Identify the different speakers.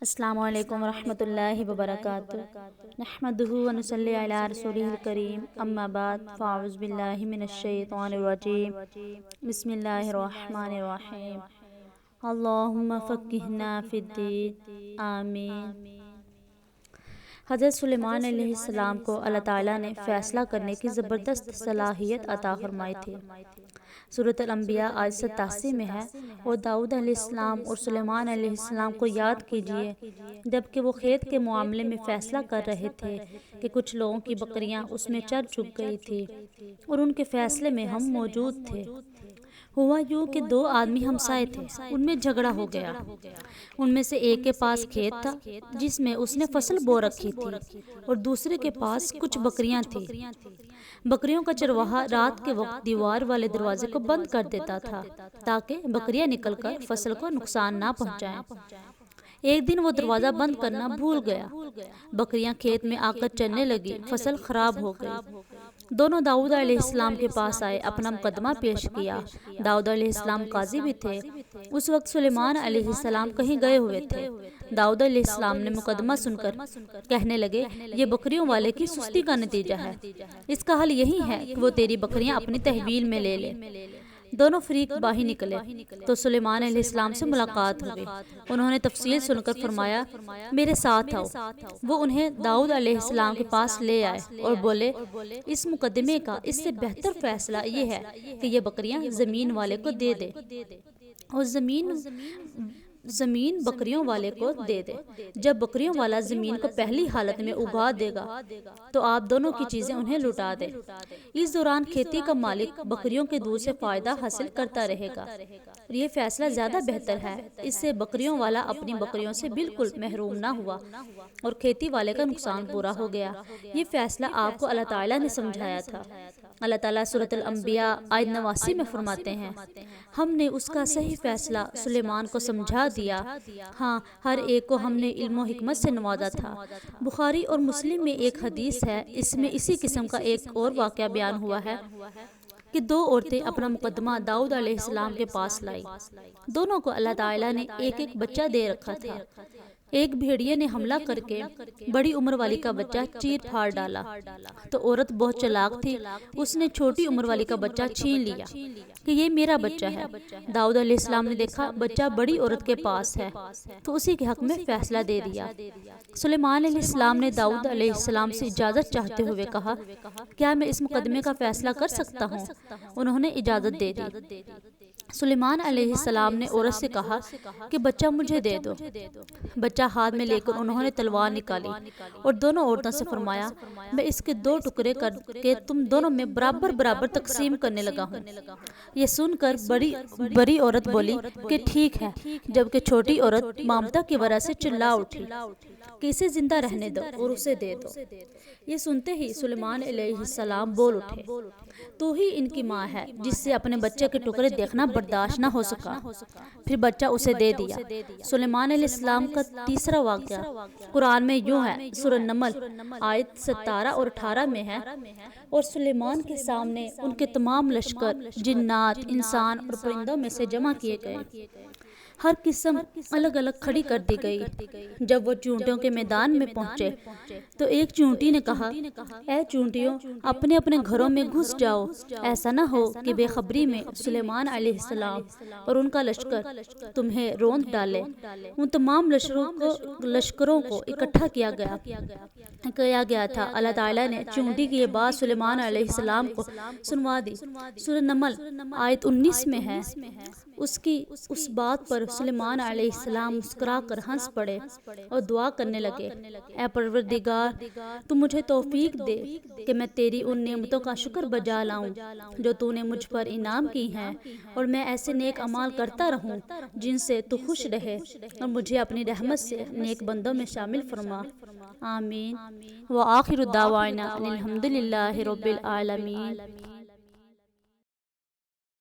Speaker 1: السلام علیکم ورحمۃ اللہ وبرکاتہ۔ نحمدہ ونصلی علی رسولہ الکریم، اما بعد فاعوذ باللہ من الشیطان الرجیم، بسم اللہ الرحمن الرحیم۔ اللہم فقہنا فی الدین، آمین۔ حضرت سلیمان علیہ السلام کو اللہ تعالیٰ نے فیصلہ کرنے کی زبردست صلاحیت عطا فرمائی تھی۔ سورۃ الانبیاء آیت 87 میں ہے، اور داؤد علیہ السلام اور سلیمان علیہ السلام کو یاد کیجئے جبکہ وہ کھیت کے معاملے میں فیصلہ کر رہے تھے کہ کچھ لوگوں کی بکریاں اس میں چر چگ گئی تھی اور ان کے فیصلے میں ہم موجود تھے۔ ہوا یوں کہ دو آدمی ہمسائے تھے، ان میں جھگڑا ہو گیا۔ ان میں سے ایک کے پاس کھیت تھا جس میں اس نے فصل بو رکھی تھی، اور دوسرے کے پاس کچھ بکریاں تھیں۔ بکریوں کا چرواہا رات کے وقت دیوار والے دروازے کو بند کر دیتا تھا تاکہ بکریاں نکل کر فصل کو نقصان نہ پہنچائیں۔ ایک دن وہ دروازہ بند کرنا بھول گیا، بکریاں کھیت میں آ کر چرنے لگی، فصل خراب ہو گئی۔ دونوں داؤد علیہ السلام کے پاس آئے، اپنا مقدمہ پیش کیا۔ داؤد علیہ السلام قاضی بھی تھے۔ اس وقت سلیمان علیہ السلام کہیں گئے ہوئے تھے۔ داؤد علیہ السلام نے مقدمہ سن کر کہنے لگے، یہ بکریوں والے کی سستی کا نتیجہ ہے، اس کا حل یہی ہے کہ وہ تیری بکریاں اپنی تحویل میں لے لے۔ دونوں فریق باہر نکلے تو سلیمان علیہ السلام سے ملاقات ہو گئی۔ انہوں نے تفصیل سن کر فرمایا، میرے ساتھ آؤ۔ وہ انہیں داؤد علیہ السلام کے پاس لے آئے اور بولے، اس مقدمے کا اس سے بہتر فیصلہ یہ ہے کہ یہ بکریاں زمین والے کو دے دے، اور زمین بکریوں والے کو دے دے۔ جب بکریوں والا زمین کو پہلی حالت میں اگا دے گا تو آپ دونوں کی چیزیں انہیں لوٹا دے۔ اس دوران کھیتی کا مالک بکریوں کے دودھ سے فائدہ حاصل کرتا رہے گا، اور یہ فیصلہ زیادہ بہتر ہے۔ اس سے بکریوں والا اپنی بکریوں سے بالکل محروم نہ ہوا اور کھیتی والے کا نقصان پورا ہو گیا۔ یہ فیصلہ آپ کو اللہ تعالیٰ نے سمجھایا تھا۔ اللہ تعالیٰ سورۃ الانبیاء آیت 89 میں فرماتے ہیں، ہم نے اس کا صحیح فیصلہ سلیمان کو سمجھا دیا، ہاں ہر ایک کو ہم نے علم و حکمت سے نوازا تھا۔ بخاری اور مسلم میں ایک حدیث ہے، اس میں اسی قسم کا ایک اور واقعہ بیان ہوا ہے کہ دو عورتیں اپنا مقدمہ داؤد علیہ السلام کے پاس لائی۔ دونوں کو اللہ تعالیٰ نے ایک ایک بچہ دے رکھا تھا۔ ایک بھیڑیے نے حملہ کر کے بڑی عمر والی کا بچہ چیر پھاڑ ڈالا تو عورت بہت چلاک تھی، اس نے چھوٹی عمر والی کا بچہ چھین لیا کہ یہ میرا بچہ ہے۔ داؤد علیہ السلام نے دیکھا بچہ بڑی عورت کے پاس ہے تو اسی کے حق میں فیصلہ دے دیا۔ سلیمان علیہ السلام نے داؤد علیہ السلام سے اجازت چاہتے ہوئے کہا، کیا میں اس مقدمے کا فیصلہ کر سکتا ہوں؟ انہوں نے اجازت دے دی۔ سلیمان علیہ السلام نے عورت سے کہا کہ بچہ مجھے دے دو۔ بچہ ہاتھ میں لے کر انہوں نے تلوار نکالی اور دونوں عورتوں سے فرمایا، میں اس کے دو ٹکڑے کر کے تم دونوں میں برابر برابر تقسیم کرنے لگا ہوں۔ یہ سن کر بڑی عورت بولی کہ ٹھیک ہے، جبکہ چھوٹی عورت ممتا کی وجہ سے چلا اٹھی کہ اسے زندہ رہنے دو اور اسے دے دو۔ یہ سنتے ہی سلیمان علیہ السلام بول اٹھے، تو ہی ان کی ماں ہے جس سے اپنے بچے کے ٹکڑے دیکھنا برداشت نہ ہو سکا، پھر بچہ اسے دے دیا۔ سلیمان علیہ السلام کا تیسرا واقعہ قرآن میں یوں ہے، سورہ نمل آیت 17 اور 18 میں ہے، اور سلیمان کے سامنے ان کے تمام لشکر جنات، انسان اور پرندوں میں سے جمع کیے گئے، ہر قسم الگ الگ کھڑی کر دی گئی۔ جب وہ چونٹیوں کے میدان میں پہنچے تو ایک چونٹی نے کہا، اے چونٹیوں، اپنے اپنے گھروں میں گھس جاؤ، ایسا نہ ہو کہ بے خبری میں سلیمان علیہ السلام اور ان کا لشکر تمہیں روند ڈالے۔ ان تمام لشکروں کو اکٹھا کیا گیا تھا۔ اللہ تعالیٰ نے چونٹی کی یہ بات سلیمان علیہ السلام کو سنوا دی۔ سورہ نمل آیت 19 میں ہے، اس بات پر سلیمان علیہ السلام مسکرا کر ہنس پڑے اور دعا کرنے لگے، اے پروردگار، تو مجھے توفیق دے کہ میں تیری ان نعمتوں کا شکر بجا لاؤں جو تو نے مجھ پر انعام کی ہیں، اور میں ایسے نیک اعمال کرتا رہوں جن سے تو خوش رہے، اور مجھے اپنی رحمت سے نیک بندوں میں شامل فرما۔ آمین۔ وآخر دعوانا ان الحمد للہ رب العالمین۔